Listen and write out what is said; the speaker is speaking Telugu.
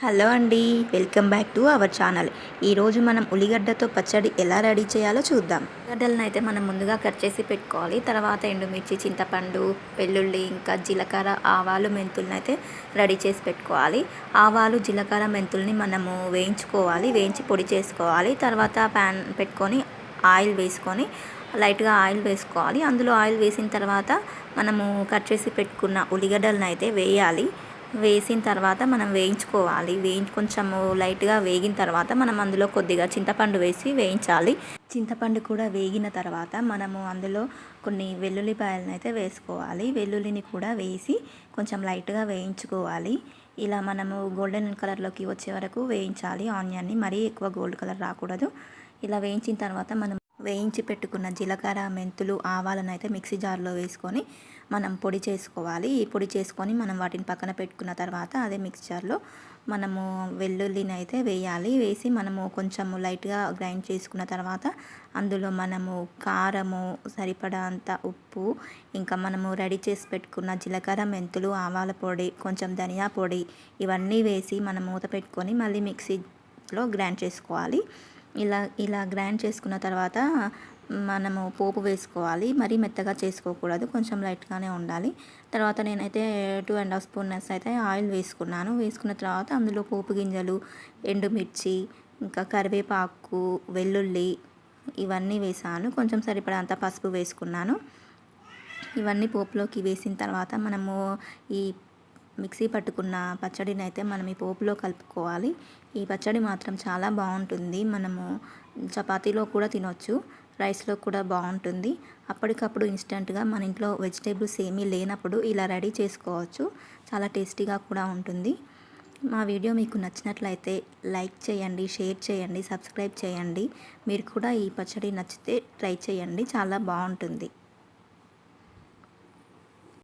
హలో అండి, welcome back to our channel. ఈరోజు మనం ఉల్లిగడ్డతో పచ్చడి ఎలా రెడీ చేయాలో చూద్దాం. ఉల్లిగడ్డలను అయితే మనం ముందుగా కట్ చేసి పెట్టుకోవాలి. తర్వాత ఎండుమిర్చి, చింతపండు, వెల్లుల్లి, ఇంకా జీలకర్ర, ఆవాలు, మెంతులను అయితే రెడీ చేసి పెట్టుకోవాలి. ఆవాలు, జీలకర్ర, మెంతుల్ని మనము వేయించుకోవాలి, వేయించి పొడి చేసుకోవాలి. తర్వాత ప్యాన్ పెట్టుకొని ఆయిల్ వేసుకొని లైట్గా ఆయిల్ వేసుకోవాలి. అందులో ఆయిల్ వేసిన తర్వాత మనము కట్ చేసి పెట్టుకున్న ఉల్లిగడ్డలను అయితే వేయాలి. వేసిన తర్వాత మనం వేయించుకోవాలి. కొంచెము లైట్గా వేగిన తర్వాత మనం అందులో కొద్దిగా చింతపండు వేసి వేయించాలి. చింతపండు కూడా వేగిన తర్వాత మనము అందులో కొన్ని వెల్లుల్లిపాయలను అయితే వేసుకోవాలి. వెల్లుల్లిని కూడా వేసి కొంచెం లైట్గా వేయించుకోవాలి. ఇలా మనము గోల్డెన్ కలర్లోకి వచ్చే వరకు వేయించాలి. ఆనియన్ని మరీ ఎక్కువ గోల్డ్ కలర్ రాకూడదు. ఇలా వేయించిన తర్వాత మనం వేయించి పెట్టుకున్న జీలకర్ర, మెంతులు, ఆవాలను అయితే మిక్సీ జార్లో వేసుకొని మనం పొడి చేసుకోవాలి. ఈ పొడి చేసుకొని మనం వాటిని పక్కన పెట్టుకున్న తర్వాత అదే మిక్స్చర్లో మనము వెల్లుల్లిని అయితే వేయాలి. వేసి మనము కొంచెము లైట్గా గ్రైండ్ చేసుకున్న తర్వాత అందులో మనము కారము, సరిపడా అంత ఉప్పు, ఇంకా మనము రెడీ చేసి పెట్టుకున్న జీలకర్ర, మెంతులు, ఆవాల పొడి, కొంచెం ధనియా పొడి ఇవన్నీ వేసి మనం మూత పెట్టుకొని మళ్ళీ మిక్సీలో గ్రైండ్ చేసుకోవాలి. ఇలా గ్రైండ్ చేసుకున్న తర్వాత మనము పోపు వేసుకోవాలి. మరీ మెత్తగా చేసుకోకూడదు, కొంచెం లైట్గానే ఉండాలి. తర్వాత నేనైతే 2.5 స్పూన్స్ అయితే ఆయిల్ వేసుకున్నాను. వేసుకున్న తర్వాత అందులో పోపు గింజలు, ఎండుమిర్చి, ఇంకా కరివేపాకు, వెల్లుల్లి ఇవన్నీ వేసాను. కొంచెం సరిపడంత పసుపు వేసుకున్నాను. ఇవన్నీ పోపులోకి వేసిన తర్వాత మనము ఈ మిక్సీ పట్టుకున్న పచ్చడిని అయితే మనం ఈ పోపులో కలుపుకోవాలి. ఈ పచ్చడి మాత్రం చాలా బాగుంటుంది. మనము చపాతీలో కూడా తినొచ్చు, రైస్లో కూడా బాగుంటుంది. అప్పటికప్పుడు ఇన్స్టెంట్గా మన ఇంట్లో వెజిటేబుల్స్ ఏమీ లేనప్పుడు ఇలా రెడీ చేసుకోవచ్చు. చాలా టేస్టీగా కూడా ఉంటుంది. మా వీడియో మీకు నచ్చినట్లయితే లైక్ చేయండి, షేర్ చేయండి, సబ్స్క్రైబ్ చేయండి. మీరు కూడా ఈ పచ్చడి నచ్చితే ట్రై చేయండి, చాలా బాగుంటుంది.